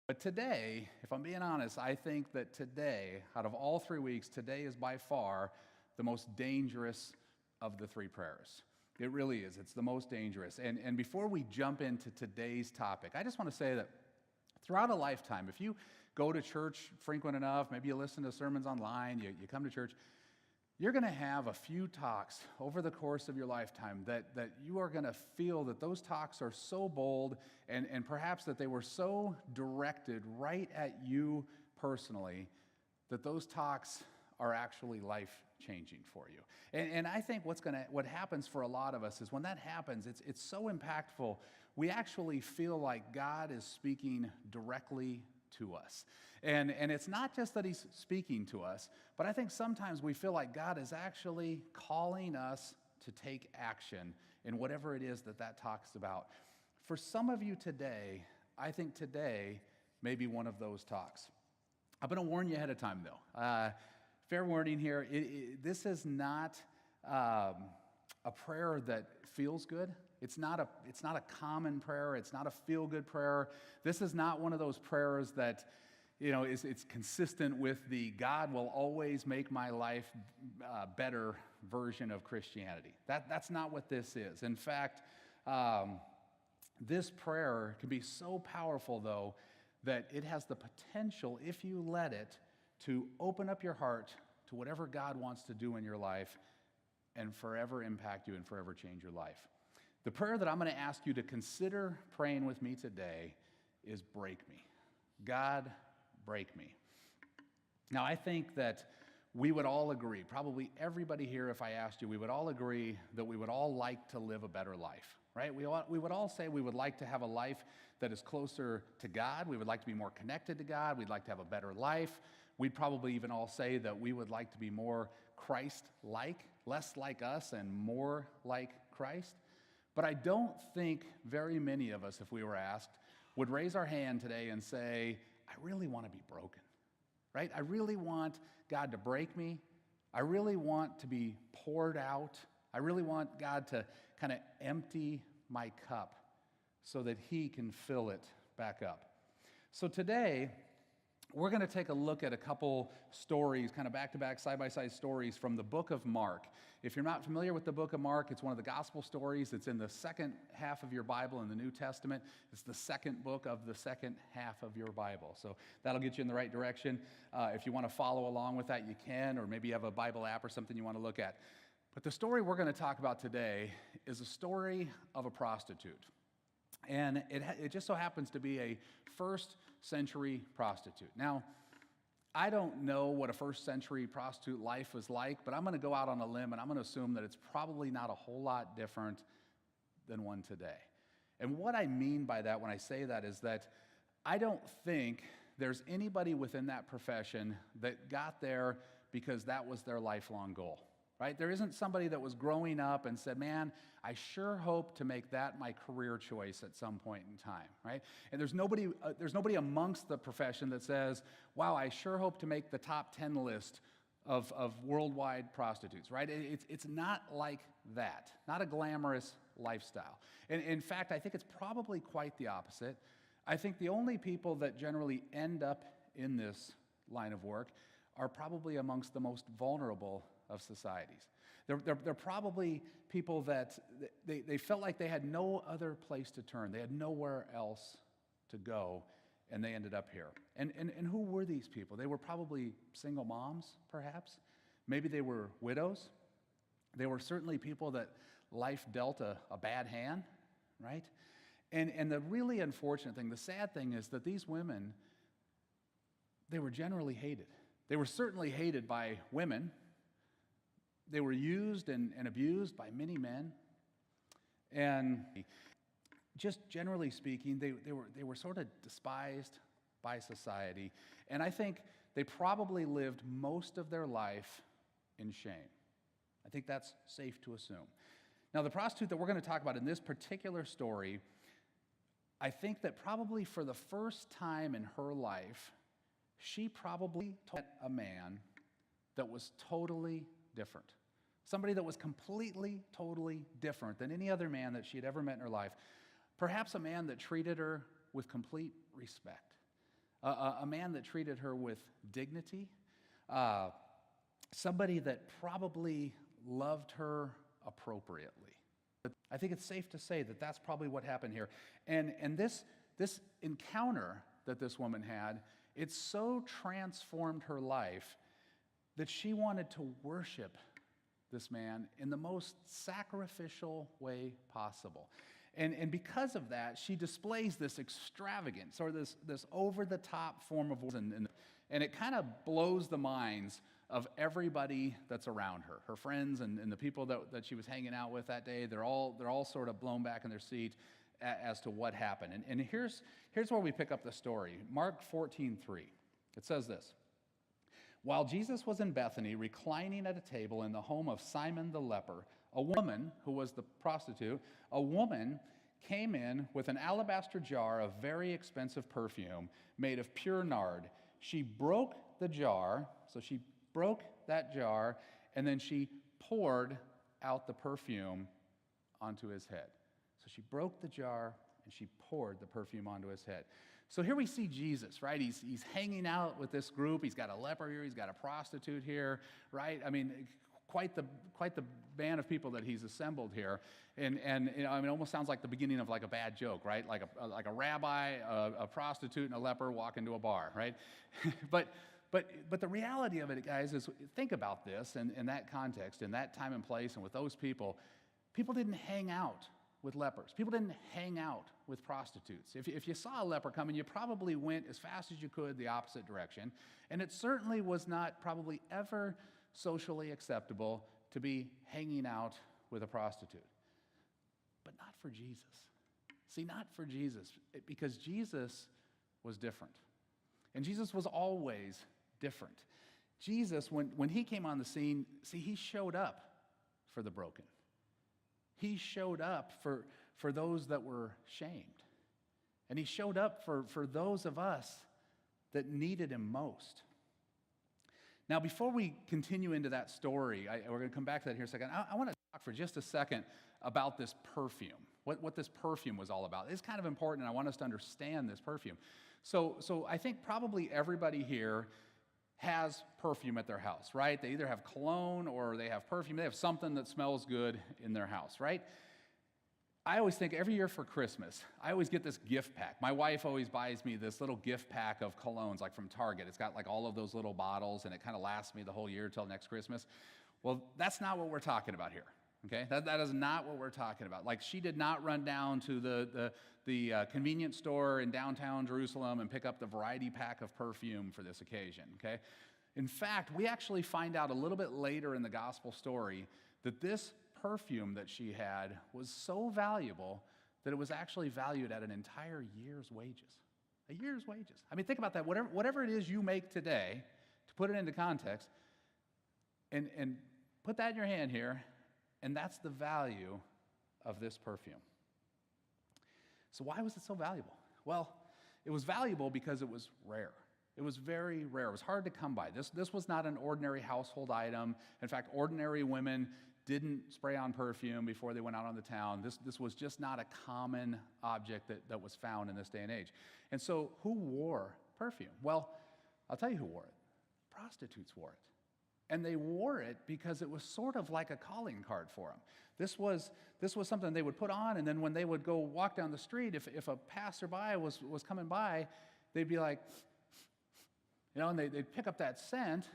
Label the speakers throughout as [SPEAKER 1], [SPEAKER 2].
[SPEAKER 1] But today, if I'm being honest, I think that today, out of all 3 weeks, today is by far the most dangerous of the three prayers. It really is. It's the most dangerous. And before we jump into today's topic, I just want to say that throughout a lifetime, if you go to church frequent enough, maybe you listen to sermons online, you come to church, you're going to have a few talks over the course of your lifetime that you are going to feel that those talks are so bold and perhaps that they were so directed right at you personally that those talks are actually life-changing for you. And I think what happens for a lot of us is when that happens, it's so impactful, we actually feel like God is speaking directly to us. And it's not just that he's speaking to us, but I think sometimes we feel like God is actually calling us to take action in whatever it is that talks about. For some of you today, I think today may be one of those talks. I'm going to warn you ahead of time, though. Fair warning here, this is not a prayer that feels good. It's not a common prayer. It's not a feel-good prayer. This is not one of those prayers that, it's consistent with the God will always make my life better version of Christianity. That's not what this is. In fact, this prayer can be so powerful, though, that it has the potential, if you let it, to open up your heart to whatever God wants to do in your life and forever impact you and forever change your life. The prayer that I'm going to ask you to consider praying with me today is break me. God, break me. Now, I think that we would all agree, probably everybody here, if I asked you, we would all agree that we would all like to live a better life, right? We would all say we would like to have a life that is closer to God. We would like to be more connected to God. We'd like to have a better life. We'd probably even all say that we would like to be more Christ-like, less like us and more like Christ. But I don't think very many of us, if we were asked, would raise our hand today and say, I really want to be broken, right? I really want God to break me. I really want to be poured out. I really want God to kind of empty my cup so that he can fill it back up. So today, we're going to take a look at a couple stories, kind of back-to-back, side-by-side stories from the book of Mark. If you're not familiar with the book of Mark, it's one of the gospel stories. It's in the second half of your Bible in the New Testament. It's the second book of the second half of your Bible. So that'll get you in the right direction. If you want to follow along with that, you can, or maybe you have a Bible app or something you want to look at. But the story we're going to talk about today is a story of a prostitute. And it just so happens to be a first-century prostitute. Now, I don't know what a first-century prostitute life was like, but I'm going to go out on a limb, and I'm going to assume that it's probably not a whole lot different than one today. And what I mean by that when I say that is that I don't think there's anybody within that profession that got there because that was their lifelong goal. Right? There isn't somebody that was growing up and said, man, I sure hope to make that my career choice at some point in time, right? And there's nobody amongst the profession that says, wow, I sure hope to make the top 10 list of worldwide prostitutes, right? It's not like that, not a glamorous lifestyle. And in fact, I think it's probably quite the opposite. I think the only people that generally end up in this line of work are probably amongst the most vulnerable of societies. They're probably people that they felt like they had no other place to turn. They had nowhere else to go, and they ended up here. And who were these people? They were probably single moms, perhaps. Maybe they were widows. They were certainly people that life dealt a bad hand, right? And the really unfortunate thing, the sad thing is that these women, they were generally hated. They were certainly hated by women. They were used and abused by many men. And just generally speaking, they were sort of despised by society. And I think they probably lived most of their life in shame. I think that's safe to assume. Now, the prostitute that we're going to talk about in this particular story, I think that probably for the first time in her life, she probably met a man that was totally different. Somebody that was completely, totally different than any other man that she had ever met in her life. Perhaps a man that treated her with complete respect. a man that treated her with dignity, somebody that probably loved her appropriately. I think it's safe to say that that's probably what happened here. And this encounter that this woman had, it so transformed her life that she wanted to worship this man in the most sacrificial way possible. And because of that, she displays this extravagance or this over-the-top form of worship. And it kind of blows the minds of everybody that's around her. Her friends and the people that she was hanging out with that day, they're all sort of blown back in their seat as to what happened. And here's where we pick up the story. Mark 14:3. It says this: While Jesus was in Bethany, reclining at a table in the home of Simon the leper, a woman, who was the prostitute, a woman came in with an alabaster jar of very expensive perfume made of pure nard. She broke the jar, so she broke that jar, and then she poured out the perfume onto his head. So she broke the jar, and she poured the perfume onto his head. So here we see Jesus, right? He's hanging out with this group. He's got a leper here. He's got a prostitute here, right? I mean, quite the band of people that he's assembled here. And you know, I mean, it almost sounds like the beginning of like a bad joke, right? Like a rabbi, a prostitute, and a leper walk into a bar, right? But the reality of it, guys, is think about this in that context, in that time and place, and with those people. People didn't hang out with lepers. People didn't hang out with prostitutes. If you saw a leper coming, you probably went as fast as you could the opposite direction. And it certainly was not probably ever socially acceptable to be hanging out with a prostitute. But not for Jesus. See, not for Jesus, because Jesus was different. And Jesus was always different. Jesus, when he came on the scene, see, he showed up for the broken. He showed up for those that were shamed. And he showed up for those of us that needed him most. Now, before we continue into that story, we're going to come back to that here in a second. I want to talk for just a second about this perfume, what this perfume was all about. It's kind of important, and I want us to understand this perfume. So I think probably everybody here has perfume at their house, right? They either have cologne or they have perfume. They have something that smells good in their house, right? I always think every year for Christmas, I always get this gift pack. My wife always buys me this little gift pack of colognes, like from Target. It's got like all of those little bottles, and it kind of lasts me the whole year till next Christmas. Well, that's not what we're talking about here, okay? That is not what we're talking about. Like, she did not run down to the convenience store in downtown Jerusalem and pick up the variety pack of perfume for this occasion, okay? In fact, we actually find out a little bit later in the gospel story that this perfume that she had was so valuable that it was actually valued at an entire year's wages. A year's wages. I mean, think about that. Whatever it is you make today, to put it into context, and put that in your hand here, and that's the value of this perfume. So why was it so valuable? Well, it was valuable because it was rare. It was very rare. It was hard to come by. This was not an ordinary household item. In fact, ordinary women didn't spray on perfume before they went out on the town. This was just not a common object that was found in this day and age. And so who wore perfume? Well, I'll tell you who wore it. Prostitutes wore it. And they wore it because it was sort of like a calling card for them. This was something they would put on, and then when they would go walk down the street, if a passerby was coming by, they'd be like, you know, and they'd pick up that scent,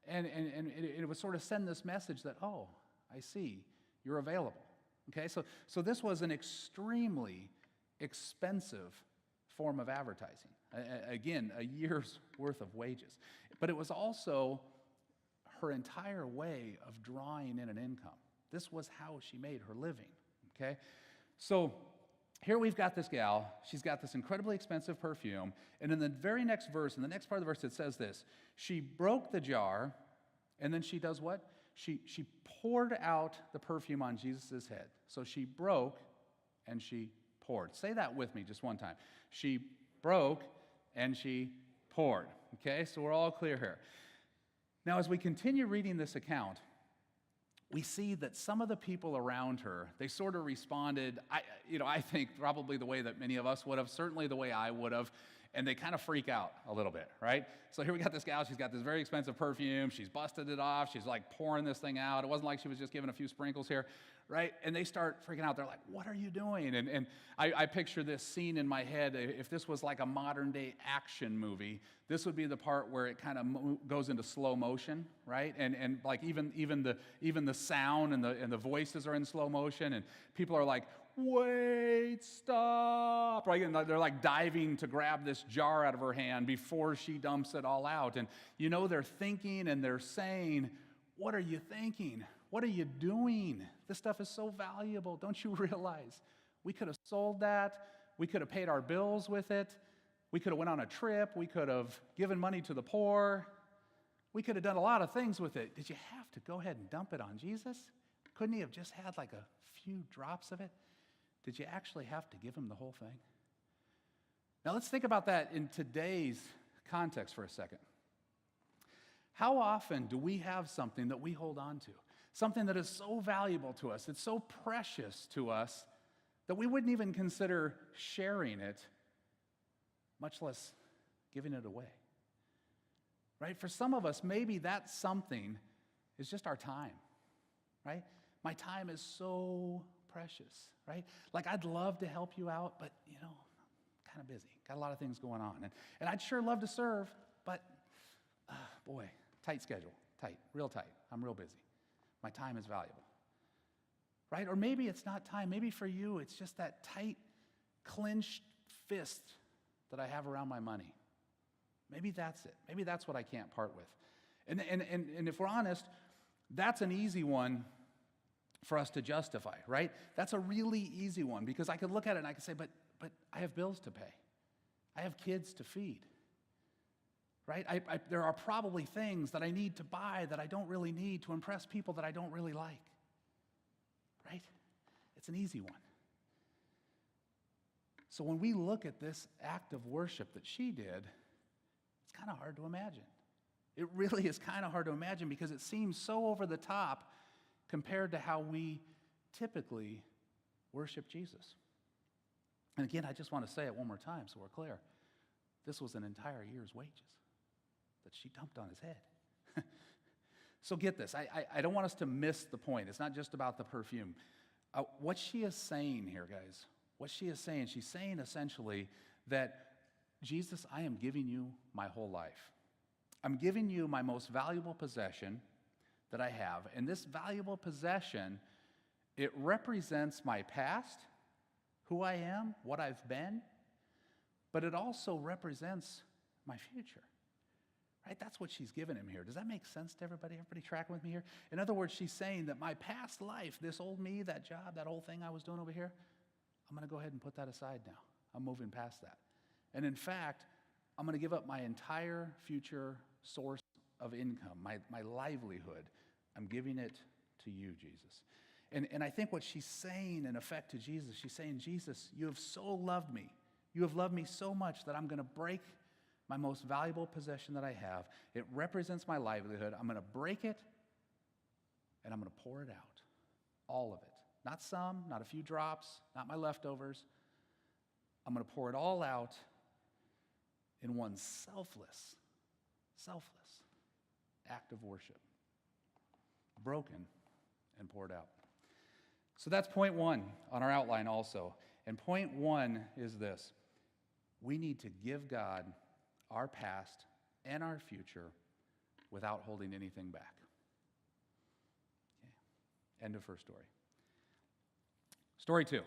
[SPEAKER 1] and it would sort of send this message that, oh, I see, you're available. Okay, so this was an extremely expensive form of advertising. Again, a year's worth of wages. But it was also her entire way of drawing in an income. This was how she made her living. Okay, so here we've got this gal. She's got this incredibly expensive perfume. And in the very next verse, in the next part of the verse, it says this. She broke the jar, and then she does what? She poured out the perfume on Jesus' head. So she broke and she poured. Say that with me just one time. She broke and she poured. Okay, so we're all clear here. Now, as we continue reading this account, we see that some of the people around her, they sort of responded, I think probably the way that many of us would have, certainly the way I would have. and they kind of freak out a little bit, right? So here we got this gal, she's got this very expensive perfume, she's busted it off, she's like pouring this thing out. It wasn't like she was just giving a few sprinkles here, right? And they start freaking out. They're like, what are you doing? And I picture this scene in my head. If this was like a modern day action movie, this would be the part where it kind of goes into slow motion, right? And like even the sound and the voices are in slow motion, and people are like, wait, stop, right? And they're like diving to grab this jar out of her hand before she dumps it all out. And you know, they're thinking and they're saying, what are you thinking? What are you doing? This stuff is so valuable. Don't you realize? We could have sold that. We could have paid our bills with it. We could have went on a trip. We could have given money to the poor. We could have done a lot of things with it. Did you have to go ahead and dump it on Jesus? Couldn't he have just had like a few drops of it? Did you actually have to give him the whole thing? Now let's think about that in today's context for a second. How often do we have something that we hold on to? Something that is so valuable to us, it's so precious to us, that we wouldn't even consider sharing it, much less giving it away. Right? For some of us, maybe that something is just our time. Right? My time is so precious, right? Like, I'd love to help you out, but, you know, I'm kind of busy. Got a lot of things going on. And I'd sure love to serve, but, boy, tight schedule, tight, real tight. I'm real busy. My time is valuable, right? Or maybe it's not time. Maybe for you, it's just that tight, clenched fist that I have around my money. Maybe that's it. Maybe that's what I can't part with. And if we're honest, that's an easy one for us to justify, right? That's a really easy one, because I could look at it and I could say, but I have bills to pay. I have kids to feed, right? There are probably things that I need to buy that I don't really need to impress people that I don't really like, right? It's an easy one. So when we look at this act of worship that she did, it's kind of hard to imagine. It really is kind of hard to imagine, because it seems so over the top compared to how we typically worship Jesus. And again, I just want to say it one more time so we're clear. This was an entire year's wages that she dumped on his head. So get this. I don't want us to miss the point. It's not just about the perfume. What she is saying here, guys, what she is saying, she's saying essentially that, Jesus, I am giving you my whole life. I'm giving you my most valuable possession that I have. And this valuable possession, it represents my past, who I am, what I've been, but it also represents my future. Right? That's what she's given him here. Does that make sense to everybody? Everybody tracking with me here? In other words, she's saying that my past life, this old me, that job, that old thing I was doing over here, I'm going to go ahead and put that aside now. I'm moving past that. And in fact, I'm going to give up my entire future source of income, my livelihood. I'm giving it to you, Jesus. And I think what she's saying in effect to Jesus, she's saying, Jesus, you have so loved me. You have loved me so much that I'm going to break my most valuable possession that I have. It represents my livelihood. I'm going to break it, and I'm going to pour it out. All of it. Not some, not a few drops, not my leftovers. I'm going to pour it all out in one selfless act of worship. Broken and poured out. So that's point one on our outline also. And point one is this. We need to give God our past and our future without holding anything back. Okay. End of first story. Story two.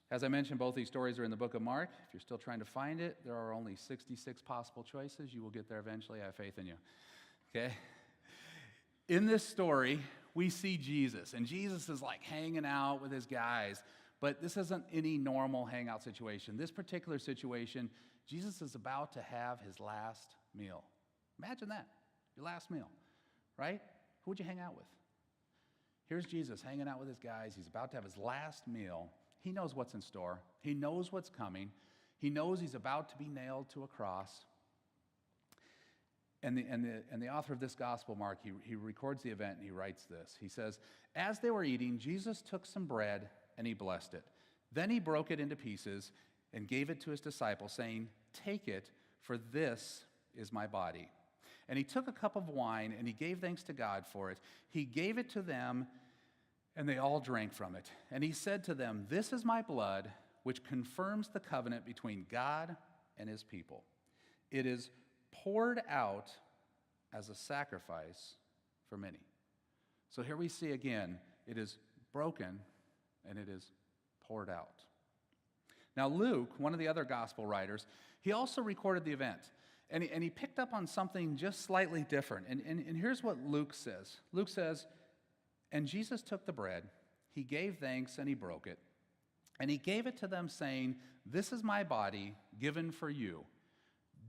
[SPEAKER 1] As I mentioned, both these stories are in the book of Mark. If you're still trying to find it, there are only 66 possible choices. You will get there eventually. I have faith in you. Okay? In this story, we see Jesus, and Jesus is like hanging out with his guys, but this isn't any normal hangout situation. This particular situation, Jesus is about to have his last meal. Imagine that, your last meal, right? Who would you hang out with? Here's Jesus hanging out with his guys. He's about to have his last meal. He knows what's in store. He knows what's coming. He knows he's about to be nailed to a cross. And the author of this gospel, Mark, he records the event and he writes this. He says, as they were eating, Jesus took some bread and he blessed it. Then he broke it into pieces and gave it to his disciples, saying, "Take it, for this is my body." And he took a cup of wine, and he gave thanks to God for it. He gave it to them, and they all drank from it. And he said to them, "This is my blood, which confirms the covenant between God and his people. It is poured out as a sacrifice for many." So here we see again, it is broken and it is poured out. Now Luke, one of the other gospel writers, he also recorded the event. And he picked up on something just slightly different. And here's what Luke says. Luke says, "And Jesus took the bread, he gave thanks, and he broke it. And he gave it to them, saying, 'This is my body given for you.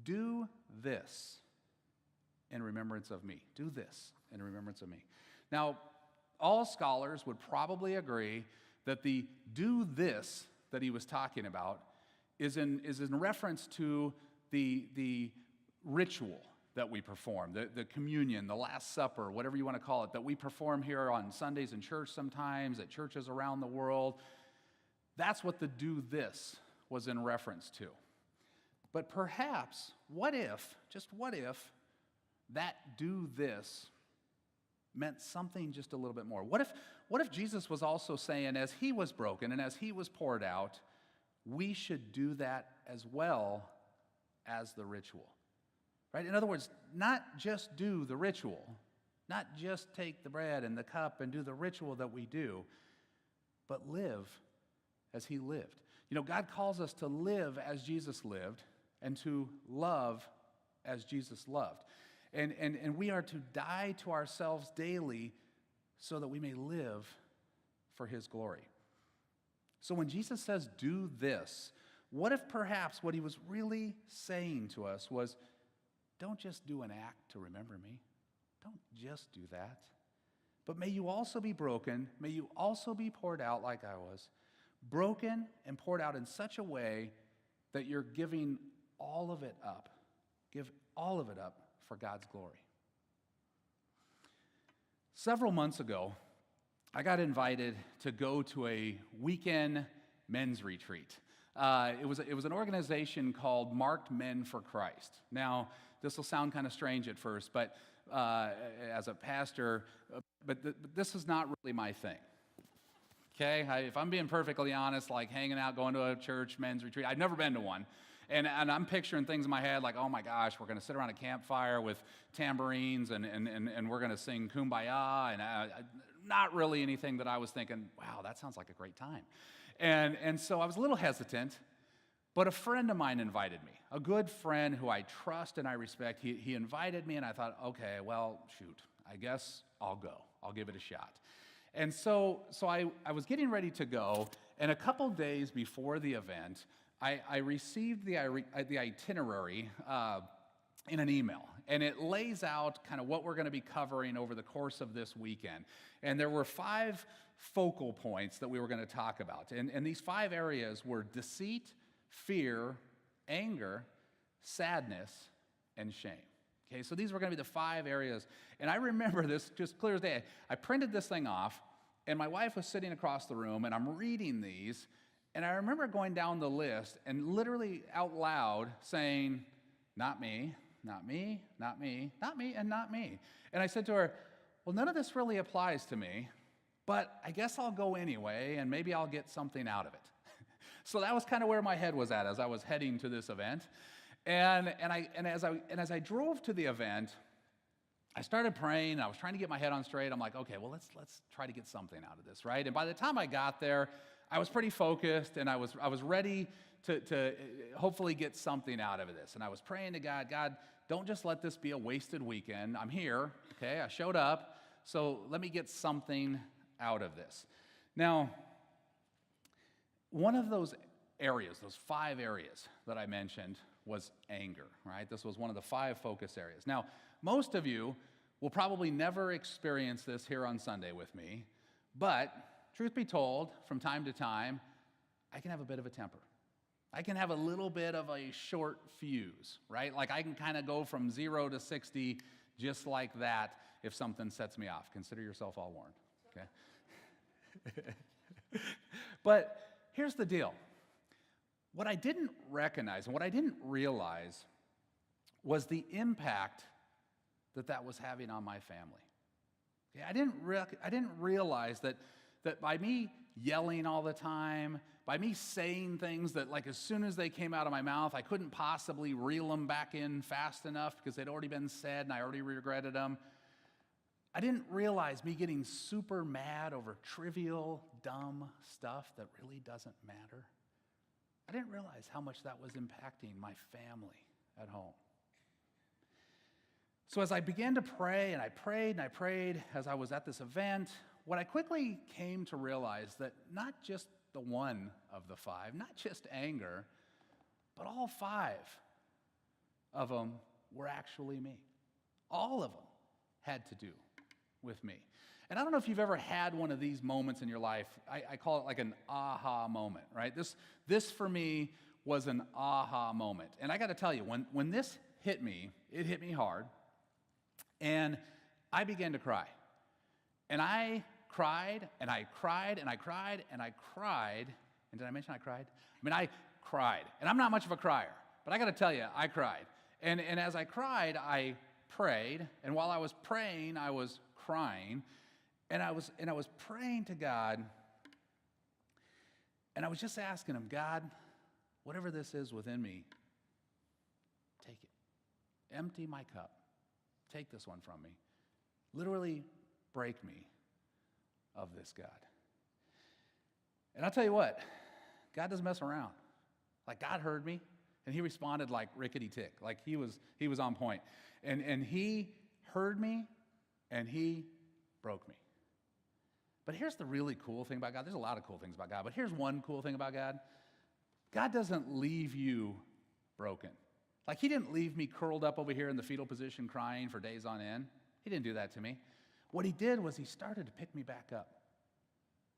[SPEAKER 1] Do this in remembrance of me.'" Do this in remembrance of me. Now, all scholars would probably agree that the "do this" that he was talking about is in reference to the ritual that we perform, the communion, the Last Supper, whatever you want to call it, that we perform here on Sundays in church sometimes, at churches around the world. That's what the "do this" was in reference to. But perhaps, just what if, that "do this" meant something just a little bit more? What if Jesus was also saying, as he was broken and as he was poured out, we should do that as well as the ritual? Right? In other words, not just do the ritual, not just take the bread and the cup and do the ritual that we do, but live as he lived. You know, God calls us to live as Jesus lived and to love as Jesus loved. And we are to die to ourselves daily so that we may live for his glory. So when Jesus says, "Do this," what if perhaps what he was really saying to us was, don't just do an act to remember me. Don't just do that. But may you also be broken. May you also be poured out like I was. Broken and poured out in such a way that you're giving all of it up. Give all of it up for God's glory. Several months ago, I got invited to go to a weekend men's retreat. It was an organization called Marked Men for Christ. Now, this will sound kind of strange at first, but as a pastor, but this is not really my thing. Okay, if I'm being perfectly honest, like hanging out, going to a church men's retreat, I've never been to one. And I'm picturing things in my head like, oh my gosh, we're going to sit around a campfire with tambourines and we're going to sing Kumbaya, and not really anything that I was thinking, wow, that sounds like a great time. And so I was a little hesitant, but a friend of mine invited me, a good friend who I trust and I respect. He invited me, and I thought, okay, well, shoot, I guess I'll go. I'll give it a shot. And so I was getting ready to go, and a couple days before the event, I received the itinerary in an email, and it lays out kind of what we're going to be covering over the course of this weekend. And there were 5 focal points that we were going to talk about. And these 5 areas were deceit, fear, anger, sadness, and shame. Okay, so these were going to be the 5 areas. And I remember this just clear as day. I printed this thing off, and my wife was sitting across the room, and I'm reading these. And I remember going down the list and literally out loud saying, not me, not me, not me, not me, and not me. And I said to her, well, none of this really applies to me, but I guess I'll go anyway, and maybe I'll get something out of it. So that was kind of where my head was at as I was heading to this event. And as I drove to the event, I started praying. I was trying to get my head on straight. I'm like, okay, well, let's try to get something out of this, right? And by the time I got there, I was pretty focused, and I was ready to hopefully get something out of this. And I was praying to God, God, don't just let this be a wasted weekend. I'm here, okay? I showed up, so let me get something out of this. Now, one of those areas, those 5 areas that I mentioned, was anger, right? This was one of the 5 focus areas. Now, most of you will probably never experience this here on Sunday with me, but truth be told, from time to time, I can have a bit of a temper. I can have a little bit of a short fuse, right? Like I can kind of go from 0 to 60 just like that if something sets me off. Consider yourself all warned, okay? But here's the deal. What I didn't recognize and what I didn't realize was the impact that was having on my family. Okay, I didn't realize that by me yelling all the time, by me saying things that, like, as soon as they came out of my mouth, I couldn't possibly reel them back in fast enough because they'd already been said and I already regretted them. I didn't realize me getting super mad over trivial, dumb stuff that really doesn't matter. I didn't realize how much that was impacting my family at home. So as I began to pray, and I prayed as I was at this event, what I quickly came to realize that not just the one of the five, not just anger, but all five of them were actually me. All of them had to do with me. And I don't know if you've ever had one of these moments in your life. I call it like an aha moment, right? This for me was an aha moment. And I got to tell you, when this hit me, it hit me hard. And I began to cry. And I cried, and I cried, and I cried, and I cried. And did I mention I cried? I mean, I cried. And I'm not much of a crier, but I got to tell you, I cried. And as I cried, I prayed. And while I was praying, I was crying. And I was praying to God. And I was just asking him, God, whatever this is within me, take it. Empty my cup. Take this one from me. Literally break me of this, God. And I'll tell you what, God doesn't mess around. Like, God heard me, and he responded like rickety tick. Like, he was on point. And he heard me, and he broke me. But here's the really cool thing about God. There's a lot of cool things about God, but here's one cool thing about God. God doesn't leave you broken. Like, he didn't leave me curled up over here in the fetal position crying for days on end. He didn't do that to me. What he did was he started to pick me back up.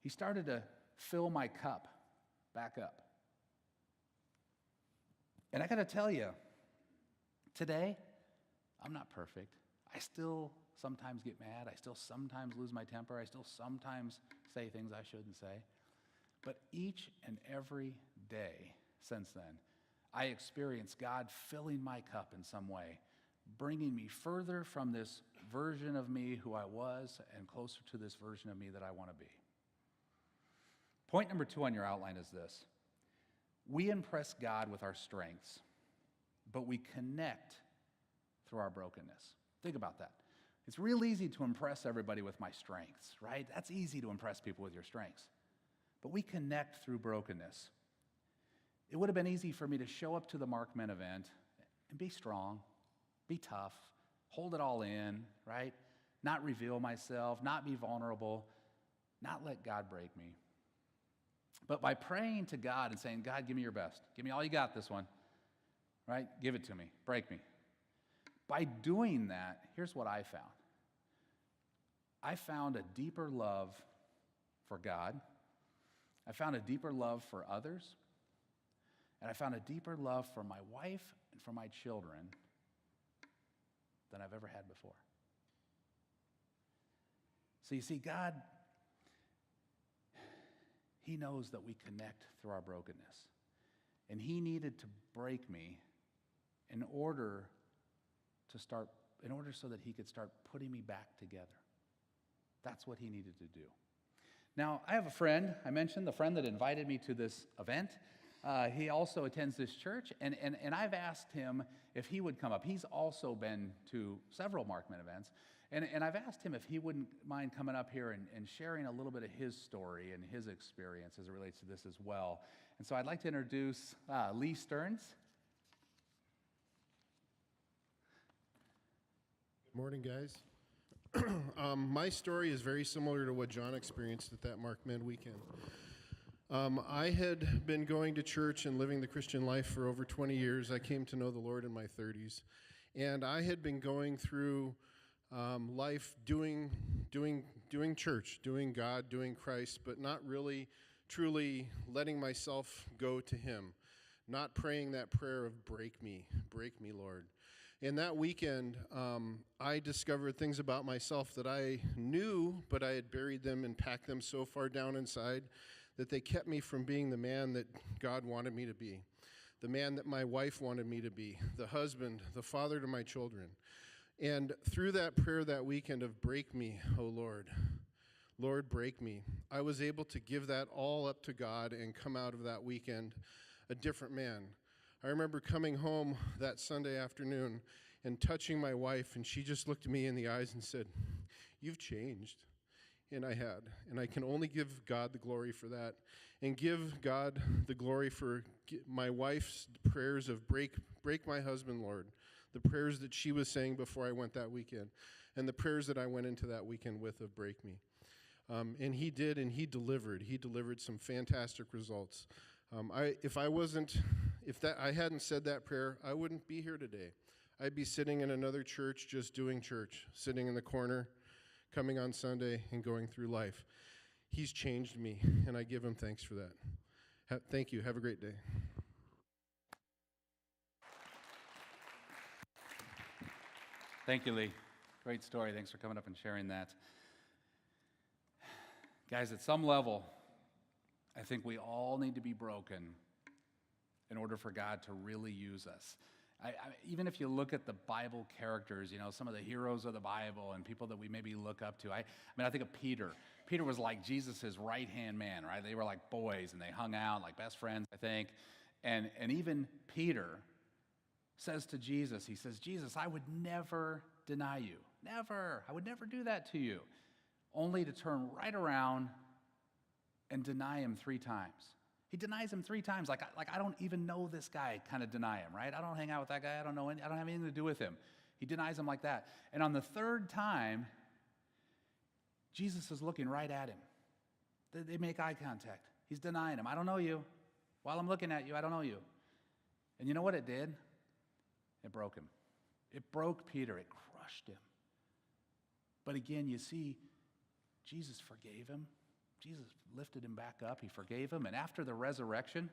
[SPEAKER 1] He started to fill my cup back up. And I got to tell you, today, I'm not perfect. I still sometimes get mad. I still sometimes lose my temper. I still sometimes say things I shouldn't say. But each and every day since then, I experienced God filling my cup in some way, bringing me further from this version of me who I was and closer to this version of me that I want to be. Point number 2 on your outline is this. We impress God with our strengths, but we connect through our brokenness. Think about that. It's real easy to impress everybody with my strengths, right? That's easy to impress people with your strengths. But we connect through brokenness. It would have been easy for me to show up to the Mark Men event and be strong, be tough, hold it all in, right? Not reveal myself, not be vulnerable, not let God break me. But by praying to God and saying, God, give me your best. Give me all you got this one, right? Give it to me. Break me. By doing that, here's what I found. I found a deeper love for God. I found a deeper love for others. And I found a deeper love for my wife and for my children than I've ever had before. So you see, God, he knows that we connect through our brokenness. And he needed to break me in order so that he could start putting me back together. That's what he needed to do. Now, I have a friend, I mentioned, the friend that invited me to this event. He also attends this church, and I've asked him if he would come up. He's also been to several Mark Men events, and I've asked him if he wouldn't mind coming up here and sharing a little bit of his story and his experience as it relates to this as well. And so I'd like to introduce Lee Stearns.
[SPEAKER 2] Good morning, guys. My story is very similar to what John experienced at that Mark Men weekend. I had been going to church and living the Christian life for over 20 years. I came to know the Lord in my 30s. And I had been going through life doing church, doing God, doing Christ, but not really truly letting myself go to him, not praying that prayer of break me, Lord. And that weekend, I discovered things about myself that I knew, but I had buried them and packed them so far down inside that they kept me from being the man that God wanted me to be, the man that my wife wanted me to be, the husband, the father to my children. And through that prayer that weekend of break me, oh Lord, Lord, break me, I was able to give that all up to God and come out of that weekend a different man. I remember coming home that Sunday afternoon and touching my wife, and she just looked me in the eyes and said, "You've changed." And I had. And I can only give God the glory for that, and give God the glory for my wife's prayers of break my husband, Lord, the prayers that she was saying before I went that weekend, and the prayers that I went into that weekend with of break me. And he did, and he delivered. He delivered some fantastic results. If I hadn't said that prayer, I wouldn't be here today. I'd be sitting in another church just doing church, sitting in the corner, coming on Sunday and going through life. He's changed me, and I give him thanks for that. Thank you. Have a great day.
[SPEAKER 1] Thank you, Lee. Great story. Thanks for coming up and sharing that. Guys, at some level, I think we all need to be broken in order for God to really use us. Even if you look at the Bible characters, some of the heroes of the Bible and people that we maybe look up to. I think of Peter. Peter was like Jesus' right-hand man, right? They were like boys, and they hung out like best friends, I think. And even Peter says to Jesus, he says, "Jesus, I would never deny you. Never. I would never do that to you." Only to turn right around and deny him 3 times. He denies him 3 times, like I don't even know this guy, kind of deny him, right? I don't hang out with that guy. I don't have anything to do with him. He denies him like that. And on the 3rd time, Jesus is looking right at him. They make eye contact. He's denying him. "I don't know you. While I'm looking at you, I don't know you." And you know what it did? It broke him. It broke Peter. It crushed him. But again, you see, Jesus forgave him. Jesus lifted him back up. He forgave him. And after the resurrection,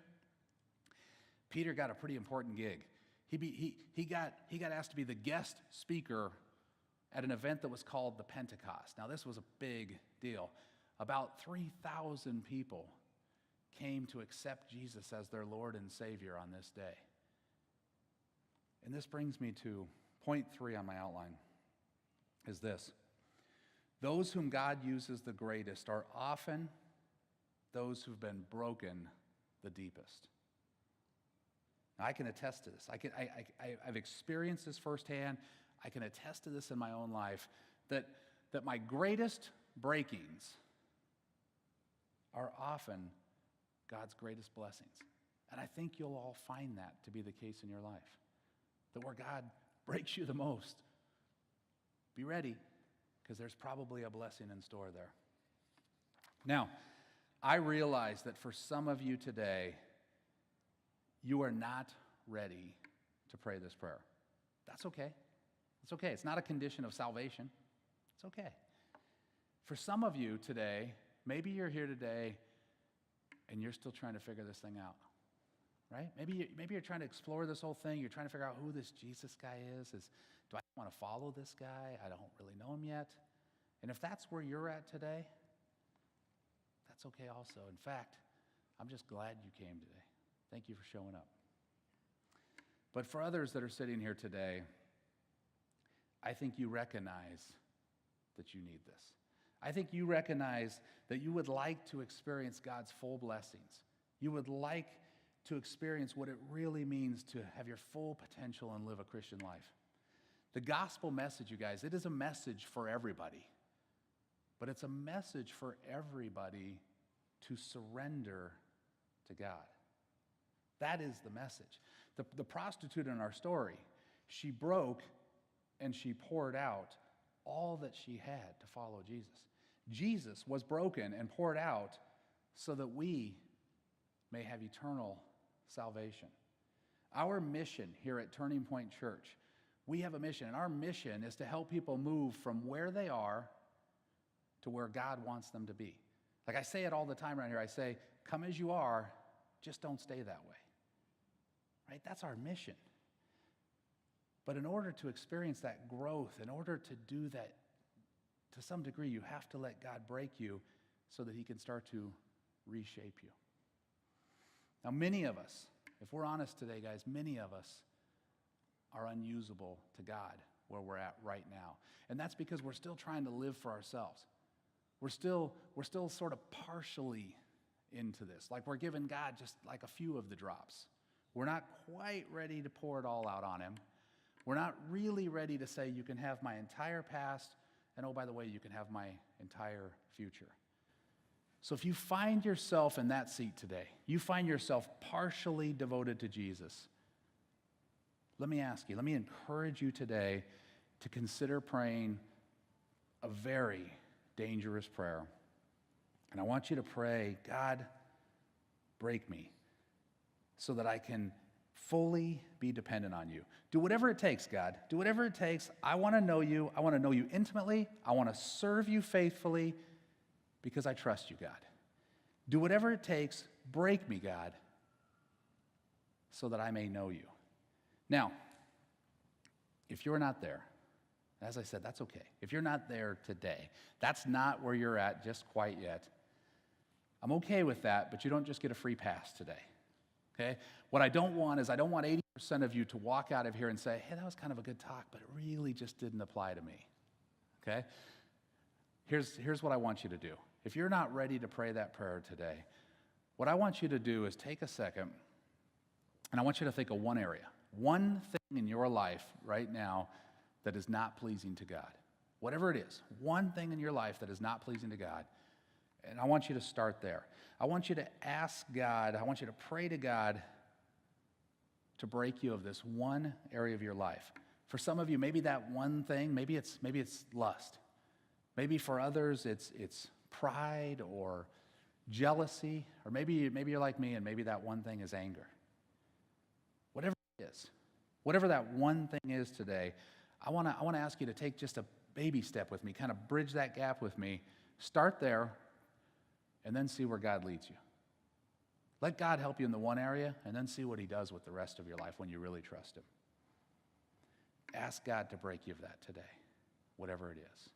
[SPEAKER 1] Peter got a pretty important gig. He got asked to be the guest speaker at an event that was called the Pentecost. Now, this was a big deal. About 3,000 people came to accept Jesus as their Lord and Savior on this day. And this brings me to point 3 on my outline, is this. Those whom God uses the greatest are often those who've been broken the deepest. Now, I can attest to this. I've experienced this firsthand. I can attest to this in my own life, that my greatest breakings are often God's greatest blessings. And I think you'll all find that to be the case in your life. That where God breaks you the most, be ready, because there's probably a blessing in store there. Now, I realize that for some of you today, you are not ready to pray this prayer. That's okay. It's okay. It's not a condition of salvation. It's okay. For some of you today, maybe you're here today and you're still trying to figure this thing out, right? Maybe you're trying to explore this whole thing. You're trying to figure out who this Jesus guy is. Do I want to follow this guy? I don't really know him yet. And if that's where you're at today, that's okay also. In fact, I'm just glad you came today. Thank you for showing up. But for others that are sitting here today, I think you recognize that you need this. I think you recognize that you would like to experience God's full blessings. You would like to experience what it really means to have your full potential and live a Christian life. The gospel message, you guys, it is a message for everybody. But it's a message for everybody to surrender to God. That is the message. The prostitute in our story, she broke and she poured out all that she had to follow Jesus. Jesus was broken and poured out so that we may have eternal salvation. Our mission here at Turning Point Church, we have a mission, and our mission is to help people move from where they are to where God wants them to be. Like I say it all the time around here, I say, come as you are, just don't stay that way. Right? That's our mission. But in order to experience that growth, in order to do that to some degree, you have to let God break you so that he can start to reshape you. Now, many of us, if we're honest today, guys, many of us are unusable to God where we're at right now. And that's because we're still trying to live for ourselves. We're still sort of partially into this. Like we're giving God just like a few of the drops. We're not quite ready to pour it all out on him. We're not really ready to say, you can have my entire past, and oh, by the way, you can have my entire future. So if you find yourself in that seat today, you find yourself partially devoted to Jesus, let me encourage you today to consider praying a very dangerous prayer. And I want you to pray, God, break me so that I can fully be dependent on you. Do whatever it takes, God. Do whatever it takes. I want to know you. I want to know you intimately. I want to serve you faithfully because I trust you, God. Do whatever it takes. Break me, God, so that I may know you. Now, if you're not there, as I said, that's okay. If you're not there today, that's not where you're at just quite yet. I'm okay with that, but you don't just get a free pass today. Okay? What I don't want is I don't want 80% of you to walk out of here and say, hey, that was kind of a good talk, but it really just didn't apply to me. Okay? Here's what I want you to do. If you're not ready to pray that prayer today, what I want you to do is take a second, and I want you to think of one area, one thing in your life right now that is not pleasing to God. Whatever it is, one thing in your life that is not pleasing to God. And I want you to start there. I want you to ask God, I want you to pray to God to break you of this one area of your life. For some of you, maybe that one thing, maybe it's lust. Maybe for others, it's pride or jealousy, or maybe you're like me and maybe that one thing is anger. Whatever it is, whatever that one thing is today, I want to ask you to take just a baby step with me, kind of bridge that gap with me. Start there, and then see where God leads you. Let God help you in the one area, and then see what he does with the rest of your life when you really trust him. Ask God to break you of that today, whatever it is.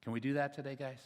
[SPEAKER 1] Can we do that today, guys?